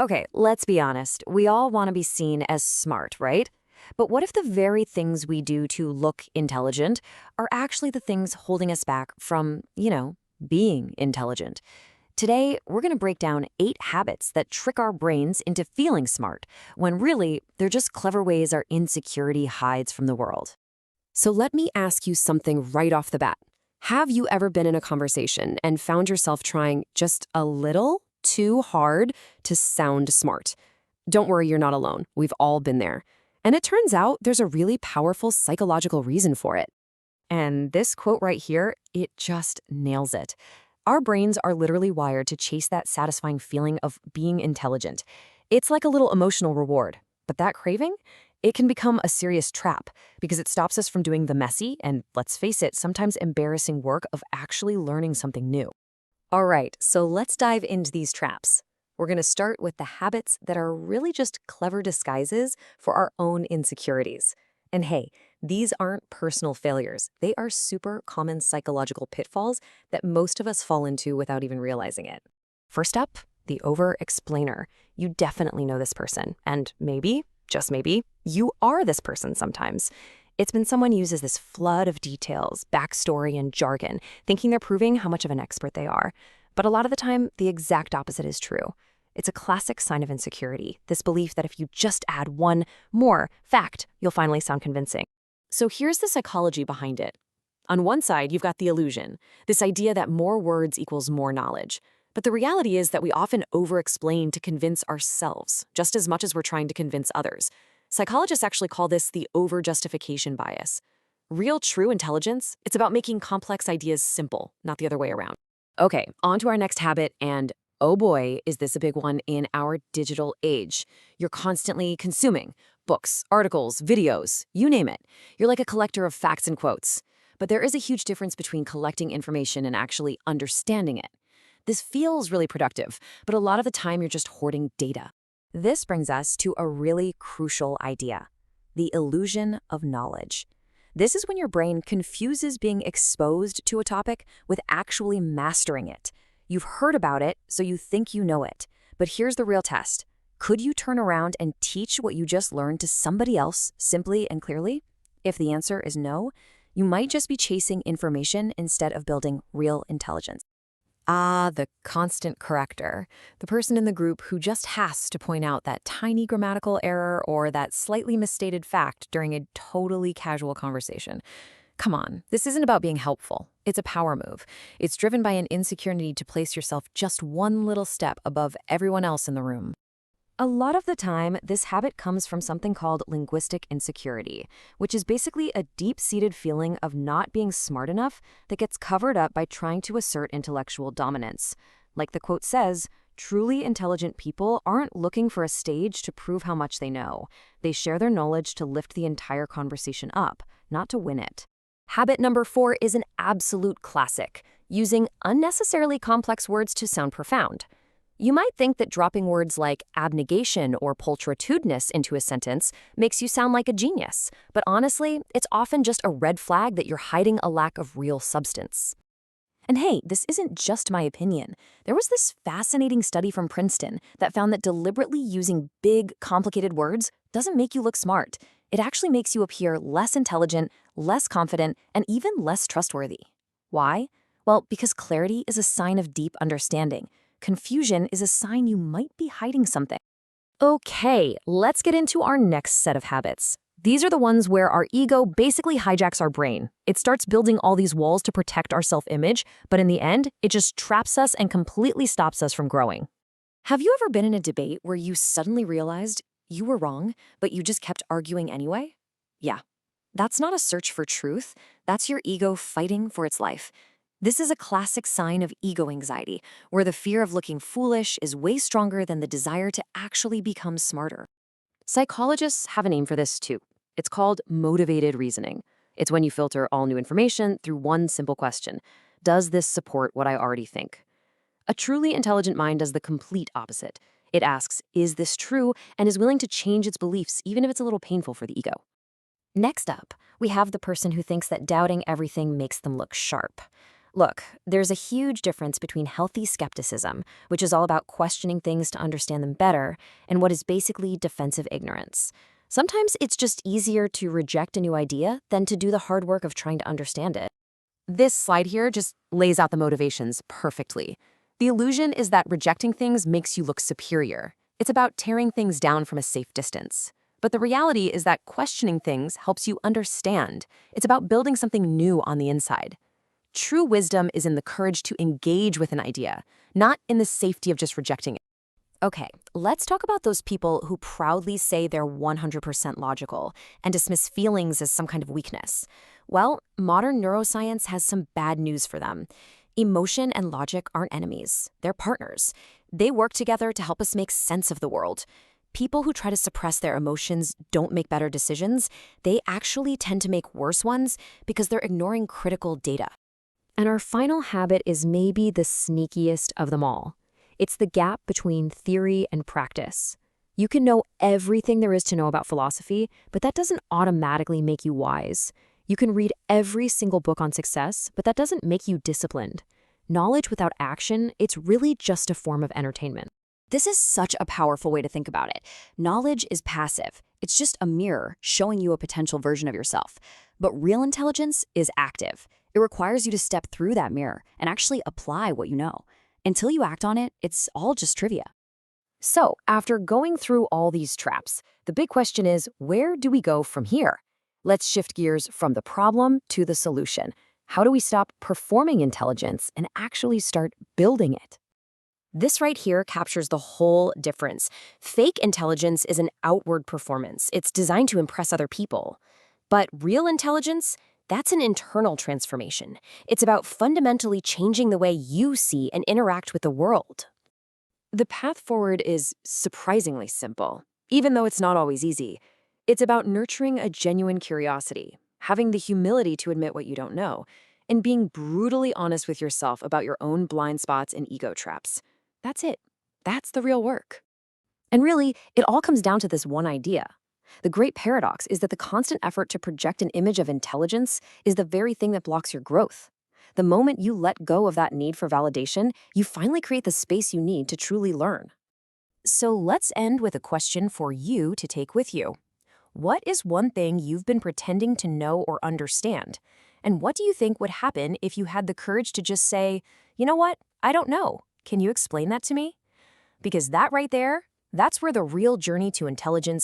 Okay, let's be honest. We all want to be seen as smart, right? But what if the very things we do to look intelligent are actually the things holding us back from, being intelligent? Today, we're going to break down 8 habits that trick our brains into feeling smart, when really, they're just clever ways our insecurity hides from the world. So let me ask you something right off the bat. Have you ever been in a conversation and found yourself trying just a little too hard to sound smart? Don't worry, you're not alone. We've all been there. And it turns out there's a really powerful psychological reason for it. And this quote right here, it just nails it. Our brains are literally wired to chase that satisfying feeling of being intelligent. It's like a little emotional reward. But that craving, it can become a serious trap because it stops us from doing the messy and, let's face it, sometimes embarrassing work of actually learning something new. All right, so let's dive into these traps. We're going to start with the habits that are really just clever disguises for our own insecurities. And hey, these aren't personal failures. They are super common psychological pitfalls that most of us fall into without even realizing it. First up, the over-explainer. You definitely know this person, and maybe, just maybe, you are this person sometimes. It's been someone who uses this flood of details, backstory, and jargon, thinking they're proving how much of an expert they are. But a lot of the time, the exact opposite is true. It's a classic sign of insecurity, this belief that if you just add one more fact, you'll finally sound convincing. So here's the psychology behind it. On one side, you've got the illusion, this idea that more words equals more knowledge. But the reality is that we often over-explain to convince ourselves, just as much as we're trying to convince others. Psychologists actually call this the over-justification bias. Real, true intelligence, it's about making complex ideas simple, not the other way around. Okay, on to our next habit, and oh boy, is this a big one in our digital age. You're constantly consuming books, articles, videos, you name it. You're like a collector of facts and quotes. But there is a huge difference between collecting information and actually understanding it. This feels really productive, but a lot of the time you're just hoarding data. This brings us to a really crucial idea, the illusion of knowledge. This is when your brain confuses being exposed to a topic with actually mastering it. You've heard about it, so you think you know it. But here's the real test. Could you turn around and teach what you just learned to somebody else simply and clearly? If the answer is no, you might just be chasing information instead of building real intelligence. Ah, the constant corrector, the person in the group who just has to point out that tiny grammatical error or that slightly misstated fact during a totally casual conversation. Come on, this isn't about being helpful. It's a power move. It's driven by an insecure need to place yourself just one little step above everyone else in the room. A lot of the time, this habit comes from something called linguistic insecurity, which is basically a deep-seated feeling of not being smart enough that gets covered up by trying to assert intellectual dominance. Like the quote says, truly intelligent people aren't looking for a stage to prove how much they know. They share their knowledge to lift the entire conversation up, not to win it. Habit number 4 is an absolute classic, using unnecessarily complex words to sound profound. You might think that dropping words like abnegation or pulchritudinous into a sentence makes you sound like a genius, but honestly, it's often just a red flag that you're hiding a lack of real substance. And hey, this isn't just my opinion. There was this fascinating study from Princeton that found that deliberately using big, complicated words doesn't make you look smart. It actually makes you appear less intelligent, less confident, and even less trustworthy. Why? Well, because clarity is a sign of deep understanding. Confusion is a sign you might be hiding something. Okay, let's get into our next set of habits. These are the ones where our ego basically hijacks our brain. It starts building all these walls to protect our self-image, but in the end, it just traps us and completely stops us from growing. Have you ever been in a debate where you suddenly realized you were wrong, but you just kept arguing anyway? Yeah, that's not a search for truth. That's your ego fighting for its life. This is a classic sign of ego anxiety, where the fear of looking foolish is way stronger than the desire to actually become smarter. Psychologists have a name for this too. It's called motivated reasoning. It's when you filter all new information through one simple question. Does this support what I already think? A truly intelligent mind does the complete opposite. It asks, is this true, and is willing to change its beliefs even if it's a little painful for the ego. Next up, we have the person who thinks that doubting everything makes them look sharp. Look, there's a huge difference between healthy skepticism, which is all about questioning things to understand them better, and what is basically defensive ignorance. Sometimes it's just easier to reject a new idea than to do the hard work of trying to understand it. This slide here just lays out the motivations perfectly. The illusion is that rejecting things makes you look superior. It's about tearing things down from a safe distance. But the reality is that questioning things helps you understand. It's about building something new on the inside. True wisdom is in the courage to engage with an idea, not in the safety of just rejecting it. Okay, let's talk about those people who proudly say they're 100% logical and dismiss feelings as some kind of weakness. Well, modern neuroscience has some bad news for them. Emotion and logic aren't enemies, they're partners. They work together to help us make sense of the world. People who try to suppress their emotions don't make better decisions. They actually tend to make worse ones because they're ignoring critical data. And our final habit is maybe the sneakiest of them all. It's the gap between theory and practice. You can know everything there is to know about philosophy, but that doesn't automatically make you wise. You can read every single book on success, but that doesn't make you disciplined. Knowledge without action, it's really just a form of entertainment. This is such a powerful way to think about it. Knowledge is passive. It's just a mirror showing you a potential version of yourself. But real intelligence is active. It requires you to step through that mirror and actually apply what you know. Until you act on it, it's all just trivia. So, after going through all these traps, the big question is, where do we go from here? Let's shift gears from the problem to the solution. How do we stop performing intelligence and actually start building it? This right here captures the whole difference. Fake intelligence is an outward performance. It's designed to impress other people. But real intelligence, that's an internal transformation. It's about fundamentally changing the way you see and interact with the world. The path forward is surprisingly simple, even though it's not always easy. It's about nurturing a genuine curiosity, having the humility to admit what you don't know, and being brutally honest with yourself about your own blind spots and ego traps. That's it. That's the real work. And really, it all comes down to this one idea. The great paradox is that the constant effort to project an image of intelligence is the very thing that blocks your growth. The moment you let go of that need for validation, you finally create the space you need to truly learn. So let's end with a question for you to take with you. What is one thing you've been pretending to know or understand? And what do you think would happen if you had the courage to just say, you know what, I don't know. Can you explain that to me? Because that right there, that's where the real journey to intelligence